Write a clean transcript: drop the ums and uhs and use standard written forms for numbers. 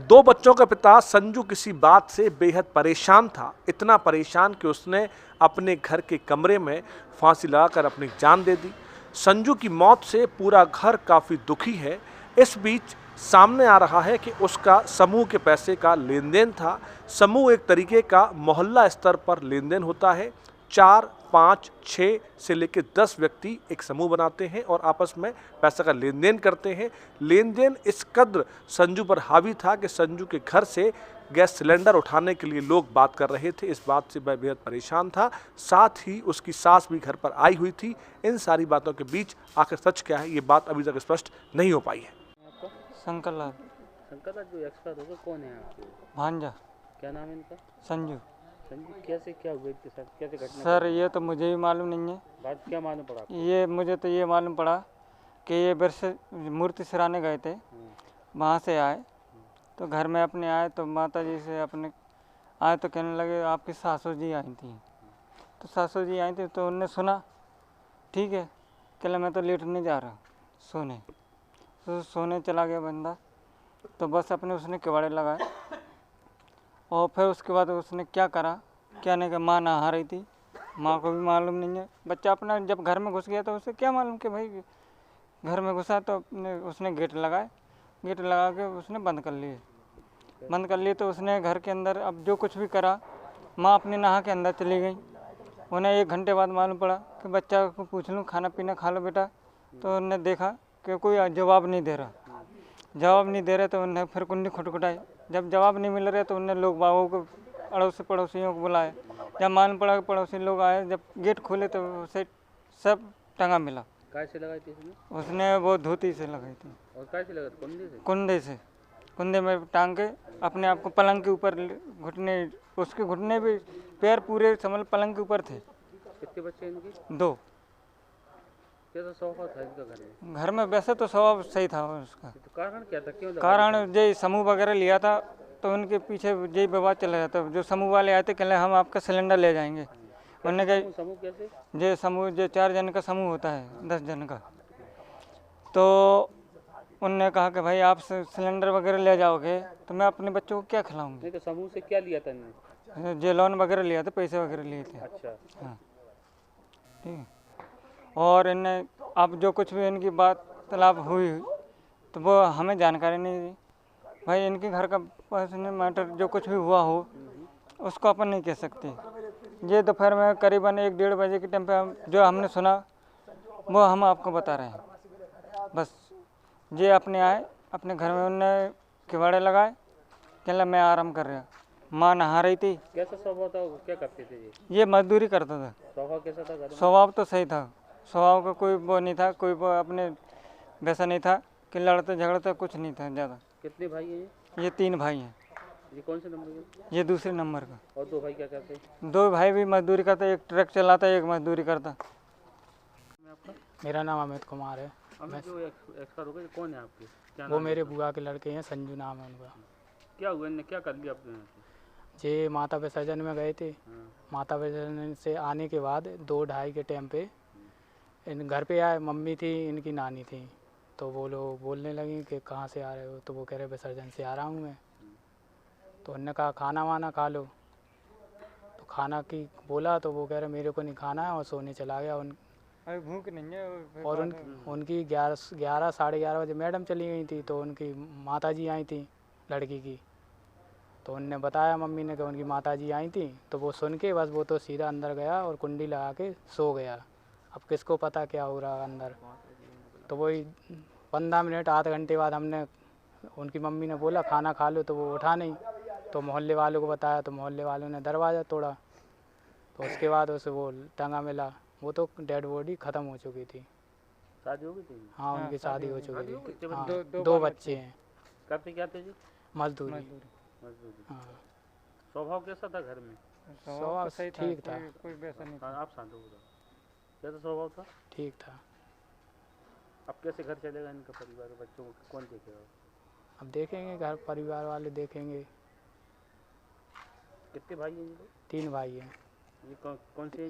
दो बच्चों का पिता संजू किसी बात से बेहद परेशान था। इतना परेशान कि उसने अपने घर के कमरे में फांसी लगाकर अपनी जान दे दी। संजू की मौत से पूरा घर काफी दुखी है। इस बीच सामने आ रहा है कि उसका समूह के पैसे का लेन देन था। समूह एक तरीके का मोहल्ला स्तर पर लेन देन होता है। 4, 5, 6 से लेकर 10 व्यक्ति एक समूह बनाते हैं और आपस में पैसे का लेन देन करते हैं। लेन देन इस कद्र संजू पर हावी था कि संजू के घर से गैस सिलेंडर उठाने के लिए लोग बात कर रहे थे। इस बात से वह बेहद परेशान था। साथ ही उसकी सास भी घर पर आई हुई थी। इन सारी बातों के बीच आखिर सच क्या है, ये बात अभी तक स्पष्ट नहीं हो पाई है। शंकर लाल। शंकर लाल जो एक्सपायर हो गए कौन है आपके? भांजा। क्या नाम है इनका? संजू। संजू कैसे क्या हुआ इनके साथ, कैसे घटना? सर ये तो मुझे भी मालूम नहीं है। बात क्या मालूम पड़ा आपको? ये मुझे तो ये मालूम पड़ा कि ये बिरस मूर्ति सराने गए थे, वहाँ से आए तो घर में अपने आए तो माता जी से अपने आए तो कहने लगे आपकी सासू जी आई थी। तो सासू जी आई थी तो उनने सुना, ठीक है, कहला मैं तो लेटने जा रहा सोने। तो सोने चला गया बंदा, तो बस अपने उसने किवाड़े लगाए और फिर उसके बाद उसने क्या करा, क्या नहीं कहा, माँ नहा रही थी, माँ को भी मालूम नहीं है। बच्चा अपना जब घर में घुस गया तो उसे क्या मालूम कि भाई घर में घुसा, तो उसने गेट लगाए, गेट लगा के उसने बंद कर लिए तो उसने घर के अंदर अब जो कुछ भी करा, माँ अपने नहा के अंदर चली गई। उन्हें 1 घंटे बाद मालूम पड़ा कि बच्चा को पूछ लूँ खाना पीना खा लो बेटा, तो उन्होंने देखा कि कोई जवाब नहीं दे रहा तो उन्हें फिर कुंडी खटखटाई। जब जवाब नहीं मिल रहा तो उन्हें लोग बाबू को अड़ोसी पड़ोसियों को बुलाया। जब मालूम पड़ा कि पड़ोसी लोग आए, जब गेट खोले तो उसे सब टंगा मिला। काय से लगाई थी उसने वो धोती से लगाई थी। और काय से लगाई थी? कुंडे से कुंडे में टांग के अपने आप को पलंग के ऊपर घुटने, उसके घुटने भी पैर पूरे समझ पलंग के ऊपर थे। कितने बच्चे इनके? 2। कैसा स्वभाव था इनका घर में? घर में वैसे तो स्वभाव सही था उसका। तो कारण क्या था, क्यों? कारण जो समूह वगैरह लिया था तो उनके पीछे यही विवाद चला जाता। जो समूह वाले आए थे कहले हम आपका सिलेंडर ले जाएंगे। उन्होंने कहा समूह कैसे? जो समूह जो 4 जन का समूह होता है 10 जन का, तो उनने कहा कि भाई आप सिलेंडर वगैरह ले जाओगे तो मैं अपने बच्चों को क्या खिलाऊंगी। नहीं तो समूह से क्या लिया था इन्होंने? जो लोन वगैरह लिया था, पैसे वगैरह लिए थे। अच्छा। हाँ ठीक है। और इन्हें अब जो कुछ भी इनकी बात तलाब हुई तो वो हमें जानकारी नहीं दी। भाई इनके घर का पर्सनल मैटर जो कुछ भी हुआ हो उसको अपन नहीं कह सकते। ये दोपहर में करीबन 1-1:30 बजे के टाइम पे जो हमने सुना वो हम आपको बता रहे हैं। बस ये अपने आए अपने घर में, उनने किवाड़े लगाए, कहला मैं आराम कर रहा। माँ नहा रही थी। कैसा स्वभाव था, क्या करते थे ये मजदूरी करता था। स्वभाव कैसा था घर में? स्वभाव तो सही था, स्वभाव का कोई वो नहीं था, कोई वो अपने वैसा नहीं था कि लड़ते झगड़ते, कुछ नहीं था ज़्यादा। कितने भाई हैं? ये 3 भाई हैं। ये कौन से नंबर के? ये दूसरे नंबर का। और 2 भाई क्या करते हैं? 2 भाई भी मजदूरी करता, एक ट्रक चलाता, एक मजदूरी करता। मेरा नाम अमित कुमार है। मैं जो एक्सपायर हो गए कौन है आपके? क्या वो मेरे बुआ के लड़के हैं, संजू नाम है उनका। क्या हुआ, इन्हें क्या कर लिया आपने? जे माता विसर्जन में गए थे। माता विसर्जन से आने के बाद 2-2:30 के टाइम पे इन घर पे आए, मम्मी थी, इनकी नानी थी, तो वो लोग बोलने लगी कि कहाँ से आ रहे हो, तो वो कह रहे विसर्जन से आ रहा हूँ मैं। तो उनने कहा खाना वाना खा लो, तो खाना की बोला तो वो कह रहे मेरे को नहीं खाना है और सोने चला गया। अभी भूख नहीं है। और उनकी 11 साढ़े 11 बजे मैडम चली गई थी, तो उनकी माता जी आई थी लड़की की, तो उनने बताया मम्मी ने कि उनकी माता जी आई थी, तो वो सुन के बस वो तो सीधा अंदर गया और कुंडी लगा के सो गया। अब किसको पता क्या हो रहा अंदर। तो वही 15 मिनट आधे घंटे बाद हमने उनकी मम्मी ने बोला खाना खा लो, तो वो उठा नहीं, तो मोहल्ले वालों को बताया, तो मोहल्ले वालों ने दरवाज़ा तोड़ा, तो उसके बाद उसे वो टंगा मिला। वो तो डेड बॉडी ख़त्म हो चुकी थी। शादी हो गई थी? हाँ उनकी शादी हो चुकी थी। हाँ 2 बच्चे हैं। करते क्या थे जी? मजदूरी। मजदूरी। हाँ स्वभाव कैसा था घर में? स्वभाव ठीक था। कोई वैसा नहीं था। आप शांत हो जाओ। कैसा स्वभाव था? ठीक था। अब कैसे घर चलेगा इनका परिवार, बच्चों को कौन देखेगा? अब देखेंगे, घर परिवार वाले देखेंगे। कितने भाई हैं इनके? 3 भाई हैं। ये कौन से?